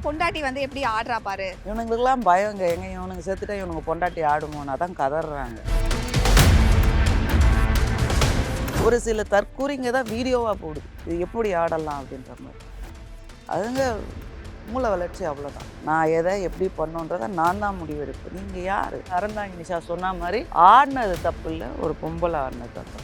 பொண்டாட்டி வந்து எப்படி ஆடுறா பாரு. இவனுங்களுக்குலாம் பயங்க. எங்க இவனுங்க செத்துட்டா இவனுங்க பொண்டாட்டி ஆடுமோன்னு அதான் கதறாங்க. ஒரு சில தற்கூறிங்க தான் வீடியோவாக போடுது, இது எப்படி ஆடலாம் அப்படின்ற மாதிரி. அதுங்க மூளை வளர்ச்சி அவ்வளோதான். நான் எதை எப்படி பண்ணுன்றதை நான் தான் முடிவெடுப்பேன். நீங்கள் யார்? அறந்தாங்க நிஷா சொன்ன மாதிரி ஆடினது தப்பு இல்லை, ஒரு பொம்பளை ஆடினது தப்பு.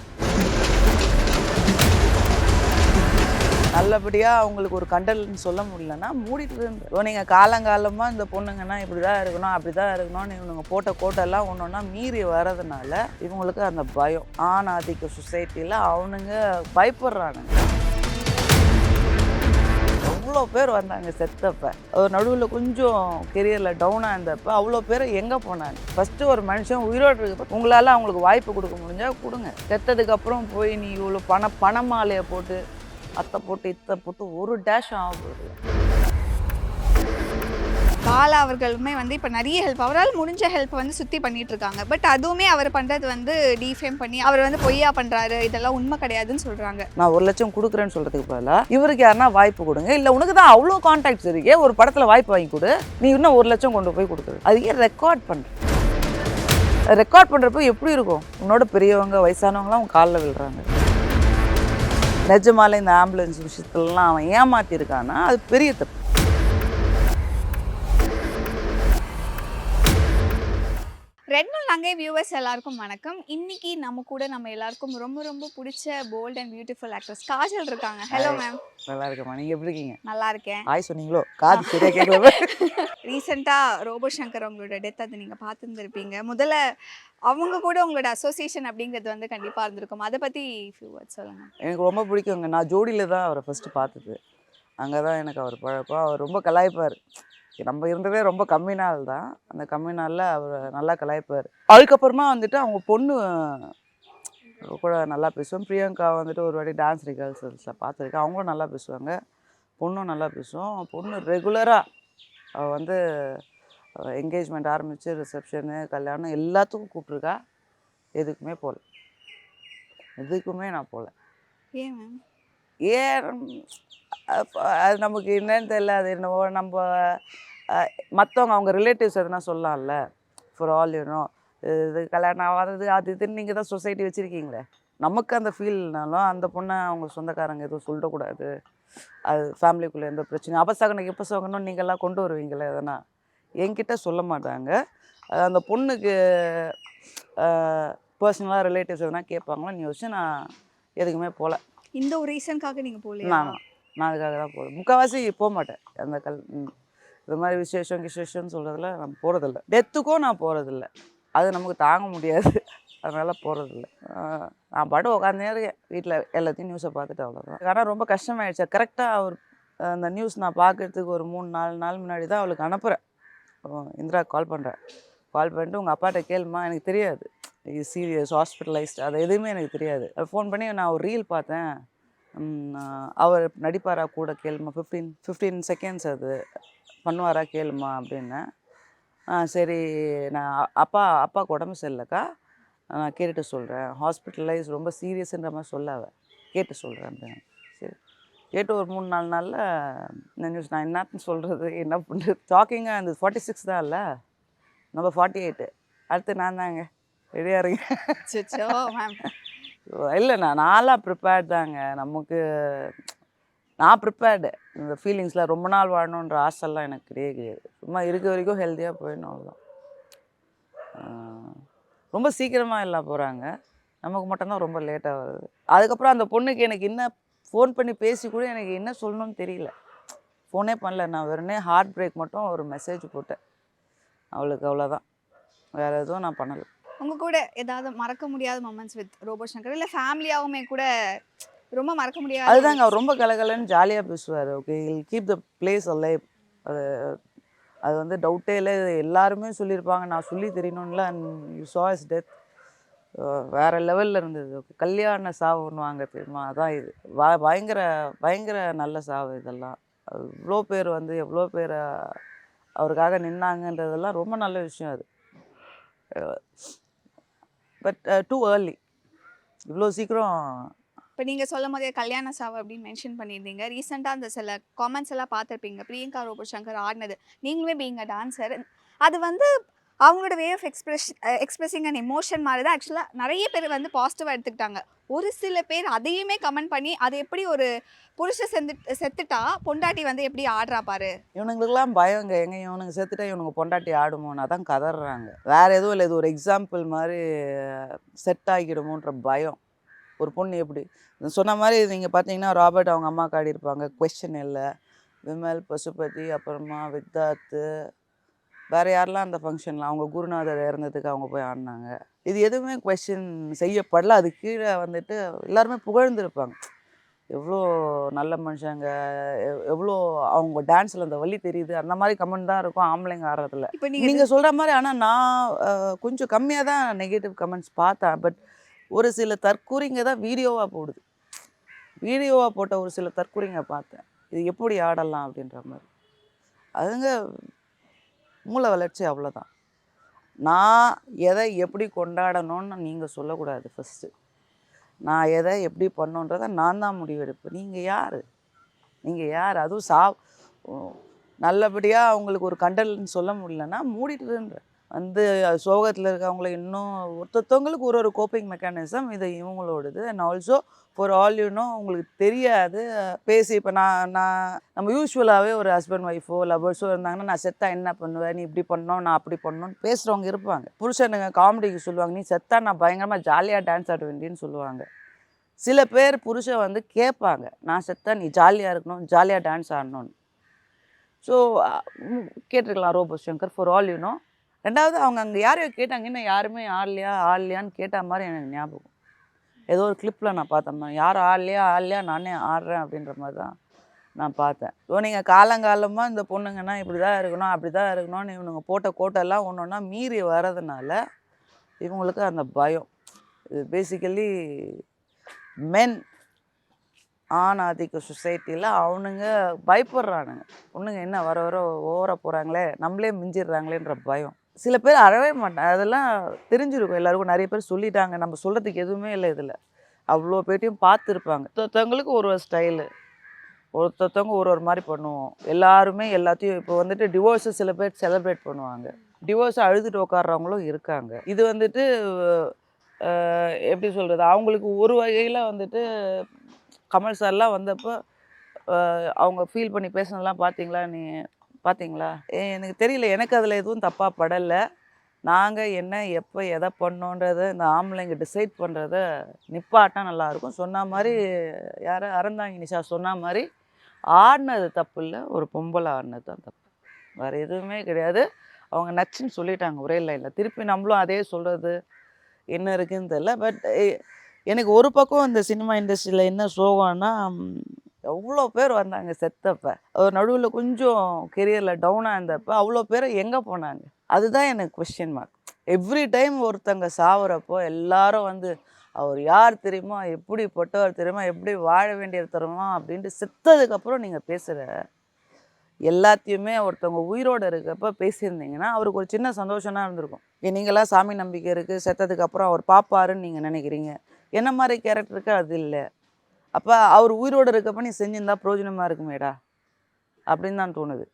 நல்லபடியாக அவங்களுக்கு ஒரு கண்டல்னு சொல்ல முடியலன்னா மூடிட்டு இருந்து. நீங்கள் காலங்காலமாக இந்த பொண்ணுங்கன்னா இப்படி தான் இருக்கணும், அப்படி தான் இருக்கணும்னு இவனுங்க போட்ட கோட்டெல்லாம் ஒன்று ஒன்றா மீறி வர்றதுனால இவங்களுக்கு அந்த பயம். ஆண் ஆதிக்க சொசைட்டியில் அவனுங்க பயப்படுறானுங்க. அவ்வளோ பேர் வந்தாங்க செத்தப்ப, நடுவில் கொஞ்சம் கெரியரில் டவுனாக இருந்தப்போ அவ்வளோ பேர் எங்கே போனாங்க. ஃபஸ்ட்டு ஒரு மனுஷன் உயிரோடு இருக்கப்போ உங்களால் அவங்களுக்கு வாய்ப்பு கொடுக்க முடிஞ்சால் கொடுங்க. செத்ததுக்கப்புறம் போய் நீ இவ்வளோ பணமாலையை போட்டு அத்தை போட்டு இத்தை போட்டு ஒரு டேஷ் ஆகுது. பாலா அவர்களுமே வந்து இப்போ நிறைய ஹெல்ப், அவரால் முடிஞ்ச ஹெல்ப் வந்து சுற்றி பண்ணிட்டு இருக்காங்க. பட் அதுவுமே அவர் பண்ணுறது வந்து டிஃபேம் பண்ணி அவர் வந்து பொய்யா பண்ணுறாரு, இதெல்லாம் உண்மை கிடையாதுன்னு சொல்கிறாங்க. நான் 1 லட்சம் கொடுக்குறேன்னு சொல்கிறதுக்கு பதிலாக இவருக்கு யாருன்னா வாய்ப்பு கொடுங்க. இல்லை உனக்கு தான் அவ்வளோ கான்டாக்ட்ஸ் இருக்கே, ஒரு படத்தில் வாய்ப்பு வாங்கி கொடு, நீ இன்னும் 1 லட்சம் கொண்டு போய் கொடுக்குறது. அது ஏன் ரெக்கார்ட் பண்ணுறேன்? ரெக்கார்ட் பண்ணுறப்போ எப்படி இருக்கும்? உன்னோட பெரியவங்க வயசானவங்களாம் அவங்க காலில் விழுறாங்க. நிஜமாலே இந்த ஆம்புலன்ஸ் விஷயத்துலலாம் அவன் ஏமாற்றிருக்கான்னா அது பெரிய தப்பு. ரெட் நூல் நங்கை வியூவர்ஸ் எல்லாருக்கும் வணக்கம். இன்னைக்கு நம்ம கூட நம்ம எல்லாருக்கும் ரொம்ப ரொம்ப பிடிச்ச bold and beautiful actress Kajal இருக்காங்க. Hello ma'am. நல்லா இருக்கேம்மா, நீங்கள் எப்படி இருக்கீங்க? நல்லா இருக்கேன். ஆய் சொன்னீங்களோ, காது சரியாக கேட்கல. ரீசெண்டாக ரோபோ சங்கர் அவங்களோட டெத் அது நீங்கள் பார்த்துருந்துருப்பீங்க. முதல்ல அவங்க கூட உங்களோட அசோசியேஷன் அப்படிங்கிறது வந்து கண்டிப்பாக இருந்திருக்கும். அதை பற்றி ஃபியூ வேர்ட்ஸ் சொல்லுங்கள். எனக்கு ரொம்ப பிடிக்குங்க. நான் ஜோடியில் தான் அவரை ஃபஸ்ட்டு பார்த்தது. அங்கே தான் எனக்கு அவர் பழக்கம். அவர் ரொம்ப கலாய்ப்பார். நம்ம இருந்ததே ரொம்ப கம்மி நாள் தான். அந்த கம்மி நாளில் அவர் நல்லா கலாய்ப்பார். அதுக்கப்புறமா வந்துட்டு அவங்க பொண்ணு கூட நல்லா பேசுவோம். பிரியங்கா வந்துட்டு ஒரு வாட்டி டான்ஸ் ரிஹர்சல்ஸில் பார்த்துருக்கேன். அவங்களும் நல்லா பேசுவாங்க, பொண்ணும் நல்லா பேசுவோம். பொண்ணு ரெகுலராக அவள் வந்து என்கேஜ்மெண்ட் ஆரம்பித்து ரிசப்ஷனு கல்யாணம் எல்லாத்துக்கும் கூப்பிட்ருக்கா. எதுக்குமே போகல, எதுக்குமே நான் போகல. ஏன் மேம்? ஏன் அது நமக்கு என்னன்னு தெரியல. அது என்னவோ நம்ம மற்றவங்க அவங்க ரிலேட்டிவ்ஸ் எதுனா சொல்லலாம்ல. ஃபார் ஆல் யூனோ இது கல்யாணம் ஆகாதது அது இதுன்னு நீங்கள் தான் சொசைட்டி வச்சுருக்கீங்களே. நமக்கு அந்த ஃபீல்னாலும் அந்த பொண்ணை அவங்க சொந்தக்காரங்க எதுவும் சொல்லக்கூடாது, அது ஃபேமிலிக்குள்ளே எந்த பிரச்சனையும் அபசகனுக்கு இப்பசகனும் நீங்கள்லாம் கொண்டு வருவீங்களே, எதனா என்கிட்ட சொல்ல மாட்டாங்க. அந்த பொண்ணுக்கு பர்சனலாக ரிலேட்டிவ்ஸ் எதனா கேட்பாங்களோ நீ வச்சு நான் எதுக்குமே போகல. இந்த ஒரு ரீசனுக்காக நீங்கள் போகலையா? நான் அதுக்காக தான் போகிறேன். முக்கால்வாசி போக மாட்டேன். அந்த இது மாதிரி விசேஷம்னு சொல்கிறதில்ல நான் போகிறதில்ல. டெத்துக்கும் நான் போகிறதில்ல, அது நமக்கு தாங்க முடியாது, அதனால் போகிறதில்ல. நான் பாட்டு உட்காந்தே இருக்கேன் வீட்டில், எல்லாத்தையும் நியூஸை பார்த்துட்டு, அவ்வளோதான். ஆனால் ரொம்ப கஷ்டமாயிடுச்சு. கரெக்டாக அவர் அந்த நியூஸ் நான் பார்க்குறதுக்கு ஒரு 3-4 நாள் முன்னாடி தான் அவளுக்கு அனுப்புகிறேன். இந்திரா கால் பண்ணுறேன். கால் பண்ணிட்டு உங்கள் அப்பாட்ட கேளுமா, எனக்கு தெரியாது சீரியஸ் ஹாஸ்பிட்டலைஸ்ட் அது எதுவுமே எனக்கு தெரியாது. ஃபோன் பண்ணி நான் ஒரு ரீல் பார்த்தேன், அவர் நடிப்பாரா கூட கேளுமா, 15 செகண்ட்ஸ் அது பண்ணுவாரா கேளுமா அப்படின்னேன். சரி நான் அப்பாவுக்கு உடம்பு சரியில்லைக்கா, நான் கேட்டுட்டு சொல்கிறேன், ஹாஸ்பிட்டலைஸ் ரொம்ப சீரியஸுன்ற மாதிரி சொல்லாவ, கேட்டு சொல்கிறேன் அப்படின்னு. சரி கேட்டு ஒரு 3-4 நாளில் இந்த நியூஸ் நான் என்னன்னு சொல்கிறது, என்ன பண்ணுறது, ஷாக்கிங்காக இருந்தது. 46 தான் இல்லை, நம்ம 48. அடுத்து நான் தாங்க ரெடியாக இருக்கேன். இல்லை நான்லாம் ப்ரிப்பேர்ட் தாங்க. நமக்கு நான் ப்ரிப்பேர்டு. இந்த ஃபீலிங்ஸில் ரொம்ப நாள் வாழணுன்ற ஆசைலாம் எனக்கு கிடையாது. சும்மா இருக்க வரைக்கும் ஹெல்த்தியாக போயிடணும், அவ்வளோதான். ரொம்ப சீக்கிரமாக எல்லாம் போகிறாங்க, நமக்கு மட்டும்தான் ரொம்ப லேட்டாக வருது. அதுக்கப்புறம் அந்த பொண்ணுக்கு எனக்கு என்ன ஃபோன் பண்ணி பேசி கூட எனக்கு என்ன சொல்லணும்னு தெரியல. ஃபோனே பண்ணல, நான் வெறுனே ஹார்ட் பிரேக் மட்டும் ஒரு மெசேஜ் போட்டேன் அவளுக்கு, அவ்வளோதான். வேறு எதுவும் நான் பண்ணலை. உங்கள் கூட ஏதாவது மறக்க முடியாத மொமெண்ட்ஸ் வித் ரோபோ சங்கர், இல்லை ஃபேமிலியாகவுமே கூட ரொம்ப மறக்க முடியாது? அதுதாங்க, அவர் ரொம்ப கலகலன்னு ஜாலியாக பேசுவார். Okay, I'll keep the place alive. அது வந்து டவுட்டே இல்லை. எல்லாருமே சொல்லியிருப்பாங்க, நான் சொல்லி தெரியணும்ல. யூ சா ஹிஸ் டெத், வேறு லெவலில் இருந்தது. ஓகே, கல்யாண சாவுன்னுவாங்க தெரியுமா, அதான் இது. பயங்கர நல்ல சாவு இதெல்லாம். இவ்வளோ பேர் வந்து எவ்வளோ பேர் அவருக்காக நின்னாங்கன்றதெல்லாம் ரொம்ப நல்ல விஷயம் அது. பட் டூ ஏர்லி, இவ்வளோ சீக்கிரம் இப்போ நீங்கள் சொல்லும் போதே கல்யாண சாவு அப்படின்னு மென்ஷன் பண்ணியிருந்தீங்க. ரீசெண்டாக அந்த சில காமெண்ட்ஸ் எல்லாம் பார்த்துருப்பீங்க. பிரியங்கா ரோபோ சங்கர் ஆடினது. நீங்களுமே பீயிங் அ டான்சர். அது வந்து அவங்களோட way of expressing and emotion மாதிரி தான் ஆக்சுவலாக நிறைய பேர் வந்து பாசிட்டிவாக எடுத்துக்கிட்டாங்க. ஒரு சில பேர் அதையுமே கமெண்ட் பண்ணி அது எப்படி ஒரு புருஷன் செத்துட்டா பொண்டாட்டி வந்து எப்படி ஆடுறா பாரு. இவனுங்களுக்கெல்லாம் பயங்க. எங்க இவனுங்க செத்துட்டா இவனுங்க பொண்டாட்டி ஆடுமோன்னு அதான் கதறாங்க. வேற எதுவும் இல்லை. இது ஒரு எக்ஸாம்பிள் மாதிரி செட் ஆகிடுமோன்ற பயம். ஒரு பொண்ணு எப்படி சொன்ன மாதிரி நீங்கள் பார்த்தீங்கன்னா ராபர்ட் அவங்க அம்மாவுக்கு ஆடிருப்பாங்க. கொஸ்டின் இல்லை. விமல், பசுபதி, அப்புறமா வித்தார்த்து, வேறு யாரெல்லாம் அந்த ஃபங்க்ஷனில் அவங்க குருநாதர் இறந்ததுக்கு அவங்க போய் ஆடினாங்க. இது எதுவுமே கொஸ்டின் செய்யப்படல. அது கீழே வந்துட்டு எல்லாருமே புகழ்ந்துருப்பாங்க. எவ்வளோ நல்ல மனுஷங்க, எவ்வளோ அவங்க டான்ஸில் அந்த வலி தெரியுது, அந்த மாதிரி கமெண்ட் தான் இருக்கும் ஆம்பளைங்க ஆடுறதுல. இப்போ நீங்கள் நீங்கள் சொல்கிற மாதிரி. ஆனால் நான் கொஞ்சம் கம்மியாக தான் நெகட்டிவ் கமெண்ட்ஸ் பார்த்தேன். பட் ஒரு சில தற்கூறிங்க தான் வீடியோவாக போடுது. வீடியோவாக போட்ட ஒரு சில தற்கூறிங்க பார்த்தேன். இது எப்படி ஆடலாம் அப்படின்ற மாதிரி. அதுங்க மூளை வளர்ச்சி அவ்வளோதான். நான் எதை எப்படி கொண்டாடணும்னு நீங்கள் சொல்லக்கூடாது. ஃபஸ்ட்டு நான் எதை எப்படி பண்ணணுன்றதை நான் தான் முடிவெடுப்பேன். நீங்கள் யார்? அதுவும் நல்லபடியாக அவங்களுக்கு ஒரு கண்டல்னு சொல்ல முடியலன்னா மூடிட்டுன்ற வந்து சோகத்தில் இருக்கவங்கள இன்னும் ஒருத்தவங்களுக்கு ஒரு கோப்பிங் மெக்கானிசம் இது இவங்களோடது. அண்ட் ஆல்சோ ஃபார் ஆல் உங்களுக்கு தெரியாது பேசி. இப்போ நம்ம யூஸ்வலாகவே ஒரு ஹஸ்பண்ட் ஒய்ஃபோ லவ்வர்ஸோ இருந்தாங்கன்னா நான் செத்தா என்ன பண்ணுவேன், நீ இப்படி பண்ணோம், நான் அப்படி பண்ணோன்னு பேசுகிறவங்க இருப்பாங்க. புருஷனுங்க காமெடிக்கு சொல்லுவாங்க, நீ செத்தா நான் பயங்கரமாக ஜாலியாக டான்ஸ் ஆட வேண்டியன்னு சொல்லுவாங்க. சில பேர் புருஷன் வந்து கேட்பாங்க, நான் செத்தா நீ ஜாலியாக இருக்கணும், ஜாலியாக டான்ஸ் ஆடணும்னு. ஸோ கேட்டிருக்கலாம் ரோபோ சங்கர் ஃபார் ஆல் ரெண்டாவது அவங்க அங்கே யாரையோ கேட்டாங்க, இன்னும் யாருமே ஆடலையான்னு கேட்ட மாதிரி எனக்கு ஞாபகம். ஏதோ ஒரு கிளிப்பில் நான் பார்த்தேன், யாரும் ஆடலையா நானே ஆடுறேன் அப்படின்ற மாதிரி தான் நான் பார்த்தேன். ஸோ நீங்கள் காலங்காலமாக இந்த பொண்ணுங்கன்னா இப்படி தான் இருக்கணும், அப்படி தான் இருக்கணும்னு இவனுங்க போட்ட கோட்டெல்லாம் ஒன்று ஒன்றா மீறி வர்றதுனால இவங்களுக்கு அந்த பயம். இது பேசிக்கலி மென் ஆண் ஆதிக்க சொசைட்டியில் அவனுங்க பயப்படுறானுங்க. பொண்ணுங்க என்ன வர ஓவர போகிறாங்களே, நம்மளே மிஞ்சிடுறாங்களேன்ற பயம். சில பேர் அழவே மாட்டாங்க. அதெல்லாம் தெரிஞ்சிருக்கும் எல்லாருக்கும். நிறைய பேர் சொல்லிட்டாங்க. நம்ம சொல்கிறதுக்கு எதுவுமே இல்லை. இதில் அவ்வளோ பேட்டையும் பார்த்துருப்பாங்க. ஒருத்தவங்களுக்கு ஒரு ஸ்டைலு, ஒருத்தவங்க ஒரு மாதிரி பண்ணுவோம். எல்லாருமே எல்லாத்தையும் இப்போ வந்துட்டு டிவோர்ஸு சில பேர் செலிப்ரேட் பண்ணுவாங்க. டிவோர்ஸை அழுதுட்டு உட்காடுறவங்களும் இருக்காங்க. இது வந்துட்டு எப்படி சொல்கிறது, அவங்களுக்கு ஒரு வகையில் வந்துட்டு கமல் சார்லாம் வந்தப்போ அவங்க ஃபீல் பண்ணி பேசினதெல்லாம் பார்த்தீங்களா? எனக்கு தெரியல. எனக்கு அதில் எதுவும் தப்பாக படலை. நாங்கள் என்ன எப்போ எதை பண்ணோன்றதை இந்த ஆம்பளைங்க டிசைட் பண்ணுறத நிப்பாட்டா நல்லாயிருக்கும். சொன்ன மாதிரி அறந்தாங்கி நிஷா சொன்ன மாதிரி ஆடினது தப்பு இல்லை, ஒரு பொம்பளை ஆடினது தான் தப்பு. வேறு எதுவுமே கிடையாது. அவங்க நச்சுன்னு சொல்லிட்டாங்க ஒரே லைனில். திருப்பி நம்மளும் அதே சொல்கிறது என்ன இருக்குதுன்னு தெரியல. பட் எனக்கு ஒரு பக்கம் இந்த சினிமா இண்டஸ்ட்ரியில் என்ன சோகம்னா, எவ்வளோ பேர் வந்தாங்க செத்தப்போ. ஒரு நடுவில் கொஞ்சம் கெரியரில் டவுனாக இருந்தப்போ அவ்வளோ பேர் எங்கே போனாங்க? அதுதான் எனக்கு கொஸ்டின் மார்க். எவ்ரி டைம் ஒருத்தங்க சாவுறப்போ எல்லாரும் வந்து அவர் யார் தெரியுமா, எப்படிப்பட்டவர் தெரியுமா, எப்படி வாழ வேண்டியது தெரியுமா அப்படின்ட்டு செத்ததுக்கப்புறம் நீங்கள் பேசுகிற எல்லாத்தையுமே ஒருத்தவங்க உயிரோடு இருக்கப்போ பேசியிருந்தீங்கன்னா அவருக்கு ஒரு சின்ன சந்தோஷமாக இருந்திருக்கும். நீங்களாம் சாமி நம்பிக்கை இருக்குது, செத்ததுக்கப்புறம் அவர் பார்ப்பாருன்னு நீங்கள் நினைக்கிறீங்க. என்ன மாதிரி கேரக்டருக்கு அது இல்லை. அப்போ அவர் உயிரோடு இருக்கப்போ நீ செஞ்சுருந்தா பிரயோஜனமாக இருக்குமேடா அப்படின்னு தான் தோணுது.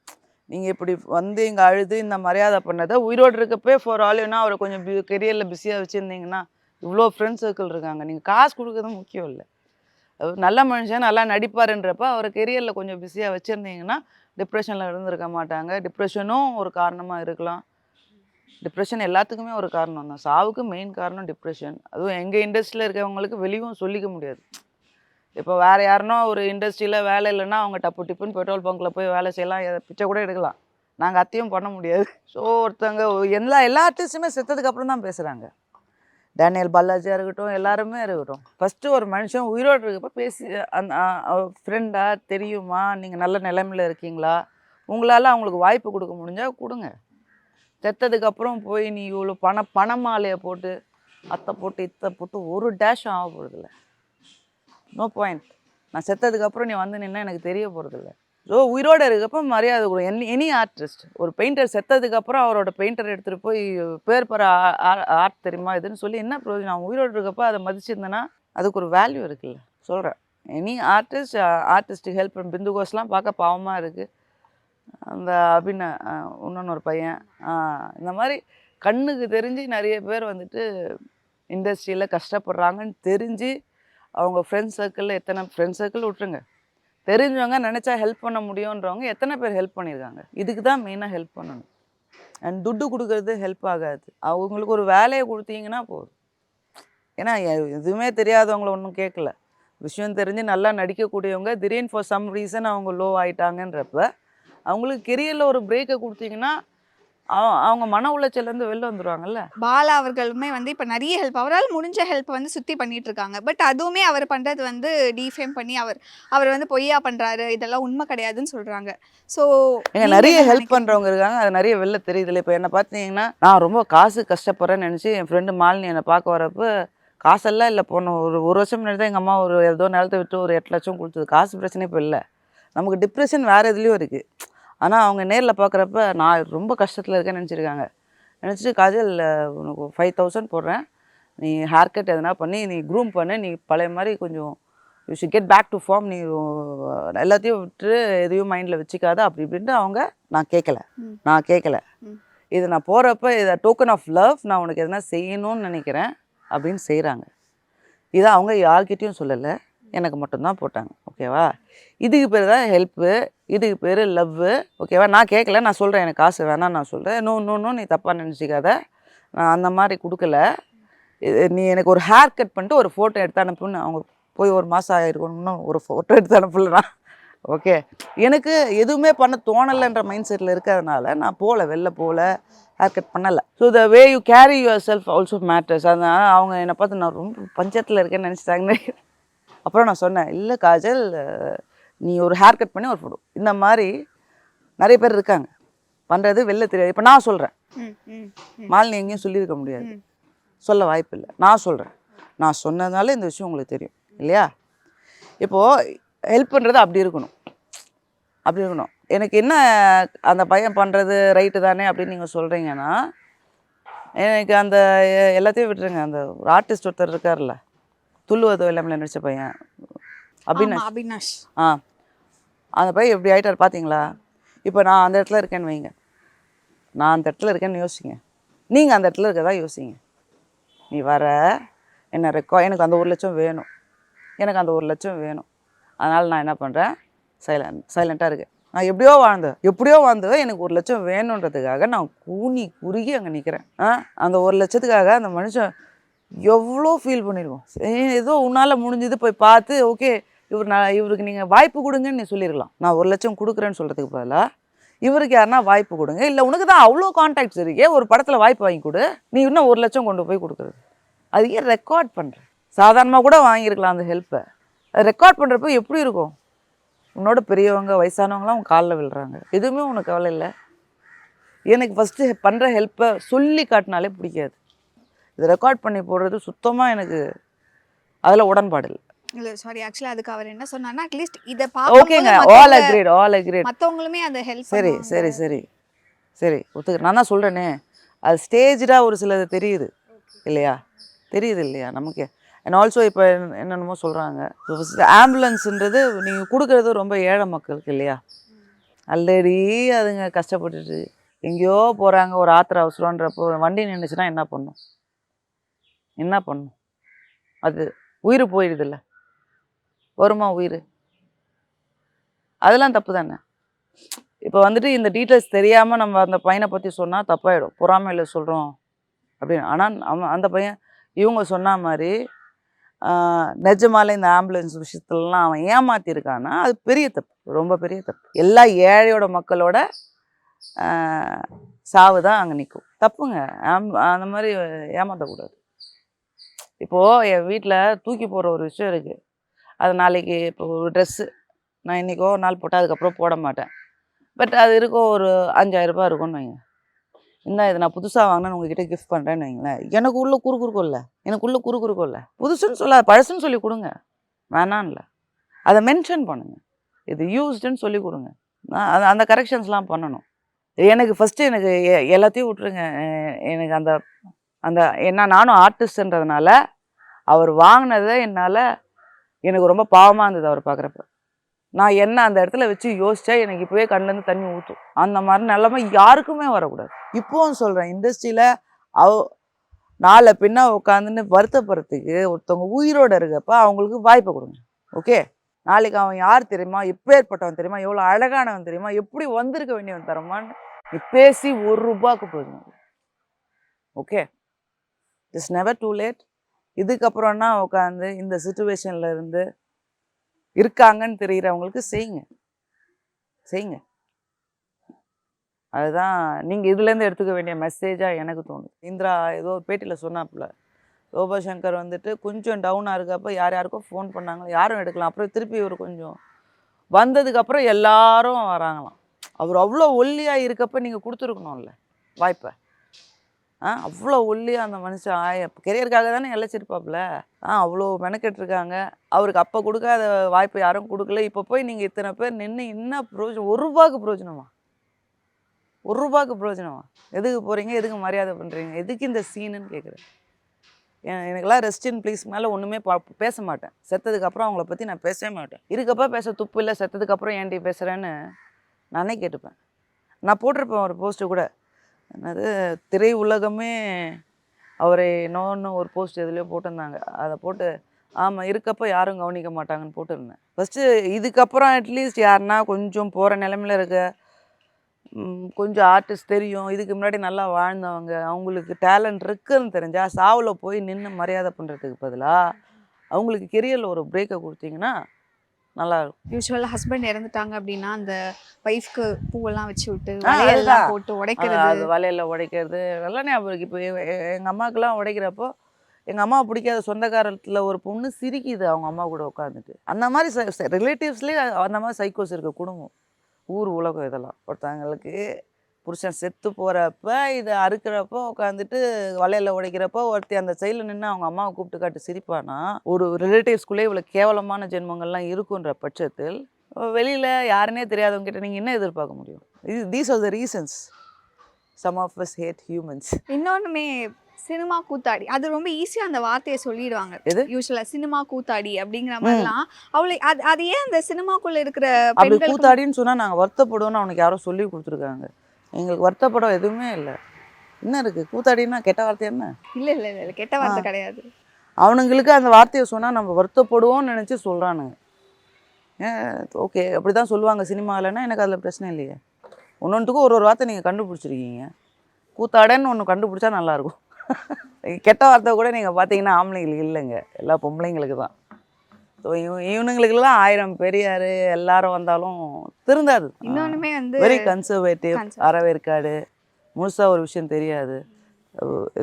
நீங்கள் இப்படி வந்து இங்கே அழுது இந்த மரியாதை பண்ணதை உயிரோடு இருக்கப்பே ஃபார் ஆல் அவரை கொஞ்சம் கெரியரில் பிஸியாக வச்சுருந்தீங்கன்னா, இவ்வளோ ஃப்ரெண்ட்ஸ் சர்க்கிள் இருக்காங்க. நீங்கள் காசு கொடுக்குறது முக்கியம் இல்லை. நல்ல மனுஷன் நல்லா நடிப்பாருன்றப்ப அவரை கெரியரில் கொஞ்சம் பிஸியாக வச்சுருந்தீங்கன்னா டிப்ரெஷனில் இருந்திருக்க மாட்டாங்க. டிப்ரெஷனும் ஒரு காரணமாக இருக்கலாம். டிப்ரெஷன் எல்லாத்துக்குமே ஒரு காரணம் தான். சாவுக்கு மெயின் காரணம் டிப்ரெஷன். அதுவும் எங்கள் இண்டஸ்ட்ரியில் இருக்கிறவங்களுக்கு வெளியும் சொல்லிக்க முடியாது. இப்போ வேறு யாருன்னா ஒரு இண்டஸ்ட்ரியில் வேலை இல்லைன்னா அவங்க டிப்புன்னு பெட்ரோல் பங்க்கில் போய் வேலை செய்யலாம், பிச்சை கூட எடுக்கலாம். நாங்கள் அத்தையும் பண்ண முடியாது. ஸோ ஒருத்தங்க எல்லா ஆர்டிஸ்ட்டுமே செத்ததுக்கப்புறம் தான் பேசுகிறாங்க. டேனியல் பாலாஜியாக இருக்கட்டும், எல்லாருமே இருக்கட்டும். ஃபஸ்ட்டு ஒரு மனுஷன் உயிரோடு இருக்கப்போ பேசி அந்த ஃப்ரெண்டாக தெரியுமா, நீங்கள் நல்ல நிலைமையில் இருக்கீங்களா, உங்களால் அவங்களுக்கு வாய்ப்பு கொடுக்க முடிஞ்சால் கொடுங்க. செத்ததுக்கப்புறம் போய் நீ இவ்வளோ பணமாலையை போட்டு அத்தை போட்டு இத்தை போட்டு ஒரு டேஷும் ஆக போகிறதில்ல. No point. நான் செத்ததுக்கப்புறம் நீ வந்து நின்னா எனக்கு தெரிய போகிறதில்ல. ஸோ உயிரோடு இருக்கப்போ மரியாதை கொடுக்கும். எனி ஆர்டிஸ்ட், ஒரு பெயிண்டர் செத்ததுக்கப்புறம் அவரோட பெயிண்டர் எடுத்துகிட்டு போய் பேர் பெற ஆர்ட் தெரியுமா இதுன்னு சொல்லி என்ன பிரயோஜனம்? அவன் உயிரோடு இருக்கப்போ அதை மதிச்சிருந்தேன்னா அதுக்கு ஒரு வேல்யூ இருக்குல்ல. சொல்கிறேன். எனி ஆர்டிஸ்ட்டுக்கு ஹெல்ப் பண்ண பிந்து கோஸ்லாம் பார்க்க பாவமாக இருக்குது. அந்த இன்னொன்று ஒரு பையன் இந்த மாதிரி கண்ணுக்கு தெரிஞ்சு நிறைய பேர் வந்துட்டு இண்டஸ்ட்ரியில் கஷ்டப்படுறாங்கன்னு தெரிஞ்சு அவங்க ஃப்ரெண்ட்ஸ் சர்க்கிளில் எத்தனை ஃப்ரெண்ட்ஸ் சர்க்கிள் விட்டுருங்க, தெரிஞ்சவங்க நினச்சா ஹெல்ப் பண்ண முடியுன்றவங்க எத்தனை பேர் ஹெல்ப் பண்ணியிருக்காங்க. இதுக்கு தான் மெயினாக ஹெல்ப் பண்ணணும். அண்ட் துட்டு கொடுக்கறது ஹெல்ப் ஆகாது. அவங்களுக்கு ஒரு வேலையை கொடுத்தீங்கன்னா போதும். ஏன்னா எதுவுமே தெரியாதவங்கள ஒன்றும் கேட்கல. விஷயம் தெரிஞ்சு நல்லா நடிக்கக்கூடியவங்க திடீர்னு ஃபார் சம் ரீசன் அவங்க லோ ஆகிட்டாங்கன்றப்ப அவங்களுக்கு கெரியரில் ஒரு பிரேக்கை கொடுத்தீங்கன்னா அவங்க மன உளைச்சல்லேருந்து வெளில வந்துடுவாங்கல்ல. பாலா அவர்களுமே வந்து இப்போ நிறைய ஹெல்ப், அவரால் முடிஞ்ச ஹெல்ப் வந்து சுற்றி பண்ணிட்டு இருக்காங்க. பட் அதுவுமே அவர் பண்ணுறது வந்து டீஃபேம் பண்ணி அவர் வந்து பொய்யா பண்ணுறாரு, இதெல்லாம் உண்மை கிடையாதுன்னு சொல்கிறாங்க. ஸோ நிறைய ஹெல்ப் பண்ணுறவங்க இருக்காங்க, அது நிறைய வெளில தெரியுதுல்ல. இப்போ என்னை பார்த்தீங்கன்னா நான் ரொம்ப காசு கஷ்டப்படுறேன்னு நினச்சி என் ஃப்ரெண்டு மாலினி என்னை பார்க்க வரப்போ காசெல்லாம் இல்லை. போனோம் ஒரு வருஷம் முன்னாடி தான் எங்கள் அம்மா ஏதோ நிலத்தை விட்டு ஒரு 8 லட்சம் கொடுத்தது. காசு பிரச்சனை இப்போ இல்லை. நமக்கு டிப்ரெஷன் வேறு எதுலேயும் இருக்குது. ஆனால் அவங்க நேரில் பார்க்குறப்ப நான் ரொம்ப கஷ்டத்தில் இருக்கேன்னு நினச்சிருக்காங்க. நினச்சிட்டு காஜல் உனக்கு 5000 போடுறேன், நீ ஹேர் கட் எதனா பண்ணி நீ க்ரூம் பண்ணு, நீ பழைய மாதிரி கொஞ்சம் you should get back to form, நீ எல்லாத்தையும் விட்டு எதையும் மைண்டில் வச்சுக்காத அப்படி இப்படின்ட்டு அவங்க நான் கேட்கல. இது நான் போகிறப்ப இதை டோக்கன் ஆஃப் லவ், நான் உனக்கு எதனா செய்யணும்னு நினைக்கிறேன் அப்படின்னு செய்கிறாங்க. இதை அவங்க யார்கிட்டையும் சொல்லலை, எனக்கு மட்டும்தான் போட்டாங்க. ஓகேவா? இதுக்கு பேர் தான் ஹெல்ப்பு, இதுக்கு பேர் லவ்வு. ஓகேவா? நான் கேட்கல, நான் சொல்கிறேன் எனக்கு காசு வேணாம். நான் சொல்கிறேன் நோ நீ தப்பாக நினச்சிக்காத, நான் அந்த மாதிரி கொடுக்கல. நீ எனக்கு ஒரு ஹேர் கட் பண்ணிட்டு ஒரு ஃபோட்டோ எடுத்து அனுப்புன்னு. அவங்க போய் ஒரு மாதம் ஆகிருக்கணும், இன்னும் ஒரு ஃபோட்டோ எடுத்து அனுப்பலண்ணா. ஓகே, எனக்கு எதுவுமே பண்ண தோணலைன்ற மைண்ட் செட்டில் இருக்கிறதுனால நான் வெளில ஹேர் கட் பண்ணலை. So the way you carry your self also matters. அதனால் அவங்க என்னை பார்த்து நான் ரொம்ப பஞ்சத்தில் இருக்கேன்னு நினச்சிட்டாங்கன்னு. அப்புறம் நான் சொன்னேன், இல்லை காஜல், நீ ஒரு ஹேர் கட் பண்ணி ஒரு ஃபோட்டோ. இந்த மாதிரி நிறைய பேர் இருக்காங்க, பண்ணுறது வெளில தெரியாது. இப்போ நான் சொல்கிறேன், மாலினி எங்கேயும் சொல்லியிருக்க முடியாது, சொல்ல வாய்ப்பு இல்லை. நான் சொல்கிறேன், நான் சொன்னதுனால இந்த விஷயம் உங்களுக்கு தெரியும் இல்லையா? இப்போது ஹெல்ப் பண்ணுறது அப்படி இருக்கணும். எனக்கு என்ன அந்த பையன் பண்ணுறது ரைட்டு தானே அப்படின்னு நீங்கள் சொல்கிறீங்கன்னா, எனக்கு அந்த எல்லாத்தையும் விட்டுருங்க. அந்த ஒரு ஆர்டிஸ்ட் ஒருத்தர் இருக்கார்ல, துள்ளுவது இல்லாமல் நடித்த பையன் அபினாஷ். அந்த பையன் எப்படி ஆகிட்டார் பார்த்தீங்களா? இப்போ நான் அந்த இடத்துல இருக்கேன்னு வைங்க, நான் அந்த இடத்துல இருக்கேன்னு யோசிங்க, நீங்கள் அந்த இடத்துல இருக்கதா யோசிங்க. நீ வர என்ன எனக்கு அந்த 1 லட்சம் வேணும், எனக்கு அந்த 1 லட்சம் வேணும். அதனால் நான் என்ன பண்ணுறேன், சைலண்ட்டாக இருக்கேன். நான் எப்படியோ வாழ்ந்தேன், எனக்கு 1 லட்சம் வேணுன்றதுக்காக நான் குறுகி அங்கே நிற்கிறேன். அந்த 1 லட்சத்துக்காக அந்த மனுஷன் எவ்வளோ ஃபீல் பண்ணியிருக்கோம். ஏதோ உன்னால் முடிஞ்சது போய் பார்த்து ஓகே இவருக்கு நீங்கள் வாய்ப்பு கொடுங்கன்னு நீ சொல்லியிருக்கலாம். நான் 1 லட்சம் கொடுக்குறேன்னு சொல்கிறதுக்கு பதிலாக இவருக்கு யாருன்னா வாய்ப்பு கொடுங்க, இல்லை உனக்கு தான் அவ்வளோ கான்டாக்ட்ஸ் இருக்கே, ஒரு படத்தில் வாய்ப்பு வாங்கி கொடு, நீ இன்னும் 1 லட்சம் கொண்டு போய் கொடுக்குறது. அது ஏன் ரெக்கார்ட் பண்ணுறேன்? சாதாரணமாக கூட வாங்கியிருக்கலாம் அந்த ஹெல்ப்பை. ரெக்கார்ட் பண்ணுறப்போ எப்படி இருக்கும்? உன்னோட பெரியவங்க வயசானவங்களாம் உன் காலில் விழுறாங்க, எதுவுமே உனக்கு கவலை இல்லை. எனக்கு ஃபஸ்ட்டு பண்ணுற ஹெல்ப்பை சொல்லி காட்டினாலே பிடிக்காது. இது ரெக்கார்ட் பண்ணி போடுறது சுத்தமாக எனக்கு அதில் உடன்பாடு இல்லை. இல்லை சாரி, ஆக்சுவலாக அதுக்கு அவர் என்ன சொன்னார்னா, அட்லீஸ்ட் இதை ஓகேங்க, ஆல் அக்ரீட் மற்றவங்களுமே அந்த ஹெல்ப். சரி ஒத்துக்கிறேன். நான் தான் சொல்கிறேனே, அது ஸ்டேஜாக ஒரு சிலது தெரியுது இல்லையா, நமக்கு. அண்ட் ஆல்சோ இப்போ என்னென்னமோ சொல்கிறாங்க, ஆம்புலன்ஸுன்றது நீங்கள் கொடுக்குறது ரொம்ப ஏழை மக்களுக்கு இல்லையா. ஆல்ரெடி அதுங்க கஷ்டப்பட்டுட்டு எங்கேயோ போகிறாங்க, ஒரு ஆத்திர அவசரன்றப்போ வண்டி நின்றுச்சுன்னா என்ன பண்ணும்? அது உயிர் போயிடுதில்ல, வருமா உயிர்? அதெல்லாம் தப்பு தானே. இப்போ வந்துட்டு இந்த டீட்டெயில்ஸ் தெரியாமல் நம்ம அந்த பையனை பற்றி சொன்னால் தப்பாயிடும், பொறாமையில் சொல்கிறோம் அப்படின்னு. ஆனால் அந்த பையன் இவங்க சொன்ன மாதிரி நிஜமாலே இந்த ஆம்புலன்ஸ் விஷயத்துலலாம் அவன் ஏமாற்றிருக்கான்னா அது பெரிய தப்பு, ரொம்ப பெரிய தப்பு. எல்லா ஏழையோட மக்களோட சாவு தான் அங்கே நிற்கும். தப்புங்க, அந்த மாதிரி ஏமாற்றக்கூடாது. இப்போது என் வீட்டில் தூக்கி போடுற ஒரு விஷயம் இருக்குது. அது நாளைக்கு இப்போ ஒரு ட்ரெஸ்ஸு நான் இன்றைக்கோ ஒரு நாள் போட்டால் அதுக்கப்புறம் போட மாட்டேன். பட் அது இருக்கும், ஒரு 5000 ரூபாய் இருக்கும்னு வைங்க. இது நான் புதுசாக வாங்கினேன்னு உங்ககிட்ட கிஃப்ட் பண்ணுறேன்னு வைங்களேன். எனக்கு உள்ள குறுக்குறுக்கும் இல்லை, புதுசுன்னு சொல்லாது, பழசுன்னு சொல்லி கொடுங்க, வேணான்ல. அதை மென்ஷன் பண்ணுங்கள், இது யூஸ்டுன்னு சொல்லி கொடுங்க. அந்த கரெக்ஷன்ஸ்லாம் பண்ணணும். எனக்கு ஃபஸ்ட்டு எனக்கு எல்லாத்தையும் விட்டுருங்க. எனக்கு அந்த ஏன்னா நானும் ஆர்டிஸ்ட்ன்றதுனால அவர் வாங்கினதை என்னால் எனக்கு ரொம்ப பாவமாக இருந்தது அவர் பார்க்குறப்ப. நான் என்ன அந்த இடத்துல வச்சு யோசிச்சா எனக்கு இப்போவே கண்ணுலேருந்து தண்ணி ஊற்றும். அந்த மாதிரி நிலைமை யாருக்குமே வரக்கூடாது. இப்போவும் சொல்கிறேன், இண்டஸ்ட்ரியில் நாளை பின்ன உட்காந்துன்னு வருத்தப்படுறதுக்கு ஒருத்தவங்க உயிரோடு இருக்கப்ப அவங்களுக்கு வாய்ப்பை கொடுங்க. ஓகே, நாளைக்கு அவன் யார் தெரியுமா, எப்பேற்பட்டவன் தெரியுமா, எவ்வளோ அழகானவன் தெரியுமா, எப்படி வந்திருக்க வேண்டியவன் தரமான்னு நீ பேசி ₹1 போதும். Okay, it's never too late. இதுக்கப்புறம்னா உட்காந்து இந்த சுச்சுவேஷனில் இருந்து இருக்காங்கன்னு தெரிகிறவங்களுக்கு செய்யுங்க. அதுதான் நீங்கள் இதுலேருந்து எடுத்துக்க வேண்டிய மெசேஜாக எனக்கு தோணுது. இந்திரா ஏதோ ஒரு பேட்டியில் சொன்னாப்புல, ரோபோசங்கர் வந்துட்டு கொஞ்சம் டவுனாக இருக்கப்போ யாருக்கோ ஃபோன் பண்ணாங்க, யாரும் எடுக்கலாம். அப்புறம் திருப்பி இவர் கொஞ்சம் வந்ததுக்கப்புறம் எல்லாரும் வராங்களாம். அவர் அவ்வளோ ஒல்லியாக இருக்கப்போ நீங்கள் கொடுத்துருக்கணும்ல வாய்ப்பை. அவ்வளோ ஒல்லியாக அந்த மனுஷன் கெரியருக்காக தானே இழைச்சிருப்பாப்புல. அவ்வளோ மெனக்கெட்டுருக்காங்க. அவருக்கு அப்போ கொடுக்காத வாய்ப்பை யாரும் கொடுக்கல. இப்போ போய் நீங்கள் இத்தனை பேர் நின்று என்ன பிரயோஜனம்? ₹1 பிரயோஜனமா? ₹1 பிரயோஜனமா? எதுக்கு போகிறீங்க? எதுக்கு மரியாதை பண்ணுறீங்க? எதுக்கு இந்த சீனுன்னு கேட்குறேன். எனக்கெல்லாம் ரெஸ்ட் இன் ப்ளீஸ் மேலே ஒன்றுமே பேச மாட்டேன். செத்ததுக்கப்புறம் அவங்கள பற்றி நான் பேசவே மாட்டேன். இருக்கப்போ பேச துப்பு இல்லை, செத்ததுக்கப்புறம் ஏன்டி பேசுகிறேன்னு நானே கேட்டுப்பேன். நான் போட்டிருப்பேன் ஒரு போஸ்ட்டு கூட, என்னது திரை உலகமே அவரை இன்னொன்று ஒரு போஸ்ட் எதுலேயோ போட்டிருந்தாங்க. அதை போட்டு ஆமாம் இருக்கப்போ யாரும் கவனிக்க மாட்டாங்கன்னு போட்டிருந்தேன். ஃபஸ்ட்டு இதுக்கப்புறம் அட்லீஸ்ட் யாருன்னா கொஞ்சம் போகிற நிலமையில இருக்க கொஞ்சம் ஆர்டிஸ்ட் தெரியும், இதுக்கு முன்னாடி நல்லா வாழ்ந்தவங்க, அவங்களுக்கு டேலண்ட் இருக்குன்னு தெரிஞ்சால் சாவில் போய் நின்று மரியாதை பண்ணுறதுக்கு பதிலாக அவங்களுக்கு கெரியரில் ஒரு பிரேக்கை கொடுத்தீங்கன்னா நல்லாயிருக்கும். யூஸ்வலாக ஹஸ்பண்ட் இறந்துட்டாங்க அப்படின்னா அந்த ஒய்ஃப்க்கு பூவெல்லாம் வச்சு விட்டு வளையல்லாம் போட்டு உடைக்கிறது, அது வலையில் உடைக்கிறது எல்லாம் ஞாபகம். இப்போ எங்கள் அம்மாவுக்கெல்லாம் உடைக்கிறப்போ எங்கள் அம்மா பிடிக்காத சொந்தக்காரத்தில் ஒரு பொண்ணு சிரிக்குது அவங்க அம்மா கூட உட்காந்துட்டு. அந்த மாதிரி ரிலேட்டிவ்ஸ்லேயே அந்த மாதிரி சைக்கோஸ் இருக்குது குடும்பம், ஊர் உலகம். இதெல்லாம் ஒருத்தவங்களுக்கு புருஷன் செத்து போகிறப்ப இதை அறுக்கிறப்போ உட்காந்துட்டு வலையில் உடைக்கிறப்போ ஒருத்தி அந்த சைடில் நின்று அவங்க அம்மாவை கூப்பிட்டு காட்டு சிரிப்பானா, ஒரு ரிலேட்டிவ்ஸ்குள்ளே இவ்வளோ கேவலமான ஜென்மங்கள்லாம் இருக்குன்ற பட்சத்தில் வெளியில் யாருன்னே தெரியாதவங்க கிட்ட நீங்கள் என்ன எதிர்பார்க்க முடியும்? These are the reasons some of us hate humans. இன்னொன்றுமே சினிமா கூத்தாடி, அது ரொம்ப ஈஸியாக அந்த வார்த்தையை சொல்லிடுவாங்க. எது யூஸ்வலாக சினிமா கூத்தாடி அப்படிங்கிற மாதிரிலாம் அவளை அது ஏன் அந்த சினிமாக்குள்ளே இருக்கிற அப்படி பெண்கள் கூத்தாடின்னு சொன்னால் நாங்கள் வருத்தப்படுவோம்னு அவனுக்கு யாரோ சொல்லி கொடுத்துருக்காங்க. எங்களுக்கு வருத்தப்படம் எதுவுமே இல்லை. என்ன இருக்குது கூத்தாடின்னா கெட்ட வார்த்தை என்ன? இல்லை இல்லை இல்லை கெட்ட வார்த்தை கிடையாது. அவனுங்களுக்கு அந்த வார்த்தையை சொன்னால் நம்ம வருத்தப்படுவோம்னு நினச்சி சொல்கிறானுங்க. ஓகே அப்படி தான் சொல்லுவாங்க சினிமாவிலன்னா, எனக்கு அதில் பிரச்சனை இல்லையே. ஒன்னொன்றுக்கும் ஒரு வார்த்தை நீங்கள் கண்டுபிடிச்சிருக்கீங்க. கூத்தாடன்னு ஒன்று கண்டுபிடிச்சா நல்லாயிருக்கும். கெட்ட வார்த்தை கூட நீங்கள் பார்த்தீங்கன்னா ஆம்பளைங்களுக்கு இல்லைங்க, எல்லா பொம்பளைங்களுக்கு தான். ஸோ இவனுங்களுக்கெல்லாம் 1000 பெரியார் எல்லாரும் வந்தாலும் திருந்தாது. இன்னொன்றுமே வந்து வெரி கன்சர்வேட்டிவ், அறவேற்காடு, முழுசாக ஒரு விஷயம் தெரியாது,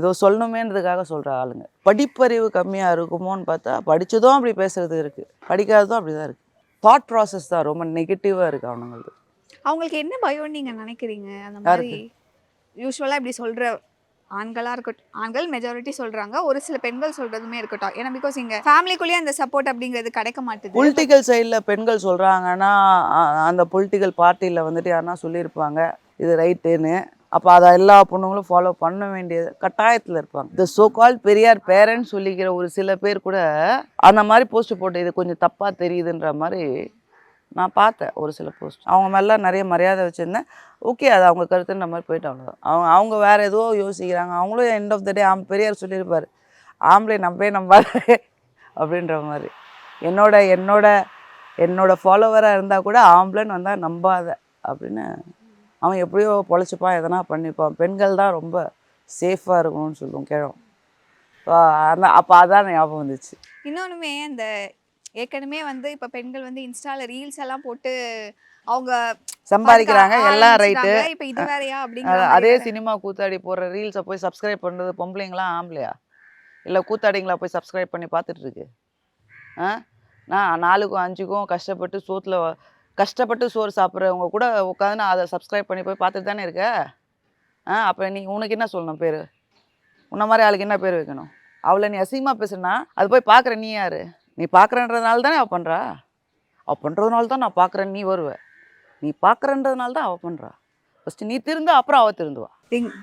ஏதோ சொல்லணுமேன்றதுக்காக சொல்கிற ஆளுங்க. படிப்பறிவு கம்மியாக இருக்குமோன்னு பார்த்தா படித்ததும் அப்படி பேசுகிறது இருக்குது, படிக்காததும் அப்படி தான் இருக்குது. தாட் ப்ராசஸ் தான் ரொம்ப நெகட்டிவாக இருக்குது அவனுங்களுக்கு. அவங்களுக்கு என்ன பயம்னு நீங்கள் நினைக்கிறீங்க? அந்த மாதிரி யூஸ்வலாக இப்படி சொல்கிற ஆண்களாக இருக்கட்டும், ஆண்கள் மெஜாரிட்டி சொல்கிறாங்க, ஒரு சில பெண்கள் சொல்கிறதுமே இருக்கட்டும். ஏன்னா பிகாஸ் இங்கே ஃபேமிலிக்குள்ளேயே அந்த சப்போர்ட் அப்படிங்கிறது கிடைக்க மாட்டுது. பொலிட்டிக்கல் சைடில் பெண்கள் சொல்கிறாங்கன்னா அந்த பொலிட்டிக்கல் பார்ட்டியில் வந்துட்டு யாருன்னா சொல்லியிருப்பாங்க இது ரைட்டுன்னு. அப்போ அதை எல்லா பொண்ணுங்களும் ஃபாலோ பண்ண வேண்டிய கட்டாயத்தில் இருப்பாங்க. இந்த சோ கால் பெரியார் பேரண்ட்ஸ் சொல்லிக்கிற ஒரு சில பேர் கூட அந்த மாதிரி போஸ்ட் போட்டு இது கொஞ்சம் தப்பாக தெரியுதுன்ற மாதிரி நான் பார்த்தேன் ஒரு சில போஸ்ட். அவங்க மேலாம் நிறைய மரியாதை வச்சுருந்தேன். ஓகே, அது அவங்க கருத்துன்ற மாதிரி போயிட்டு அவ்வளோதான். அவங்க வேறு எதுவோ யோசிக்கிறாங்க. அவங்களும் எண்ட் ஆஃப் த டே பெரியார் சொல்லியிருப்பார், ஆம்பளை நம்பாது அப்படின்ற மாதிரி. என்னோட ஃபாலோவராக இருந்தால் கூட ஆம்பளைன்னு வந்தால் நம்பாத அப்படின்னு. அவன் எப்படியோ பொழைச்சிப்பான், எதனா பண்ணிப்பான். பெண்கள் தான் ரொம்ப சேஃபாக இருக்கணும்னு சொல்லுவோம் கிழம். அப்போ அதான் ஞாபகம் வந்துச்சு. இன்னொன்றுமே அந்த ஏற்கனவே வந்து இப்போ பெண்கள் வந்து இன்ஸ்டால ரீல்ஸ் எல்லாம் போட்டு அவங்க சம்பாதிக்கிறாங்க, எல்லாம் ரைட்டு. இப்போ இது வேறையா அப்படிங்கிற அதே சினிமா கூத்தாடி போடுற ரீல்ஸை போய் சப்ஸ்கிரைப் பண்ணுறது பொம்பளைங்களாம் ஆம்பளையா? இல்லை கூத்தாடிங்களா போய் சப்ஸ்கிரைப் பண்ணி பார்த்துட்டு இருக்கு? நான் 4க்கும் 5க்கும் கஷ்டப்பட்டு சோறு சாப்பிட்றவங்க கூட உட்காந்து அதை சப்ஸ்கிரைப் பண்ணி போய் பார்த்துட்டு தானே இருக்க. அப்போ உனக்கு என்ன சொல்லணும் பேர்? உன்ன மாதிரி ஆளுக்கு என்ன பேர் வைக்கணும்? அவளை நீ அசிங்கமாக பேசுனா அது போய் பார்க்குற நீ யார்? நீ பார்க்குறன்றதுனால தானே அவள் பண்ணுறா. அவள் பண்ணுறதுனால தான் நான் பார்க்குறேன் நீ வருவ. நீ பார்க்குறன்றதுனால தான் அவள் பண்ணுறா. ஃபஸ்ட்டு நீ திருந்த, அப்புறம் அவள் திருந்துவா.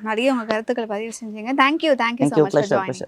நிறைய உங்கள் கருத்துக்களை பதிவு செஞ்சீங்க. Thank you so much.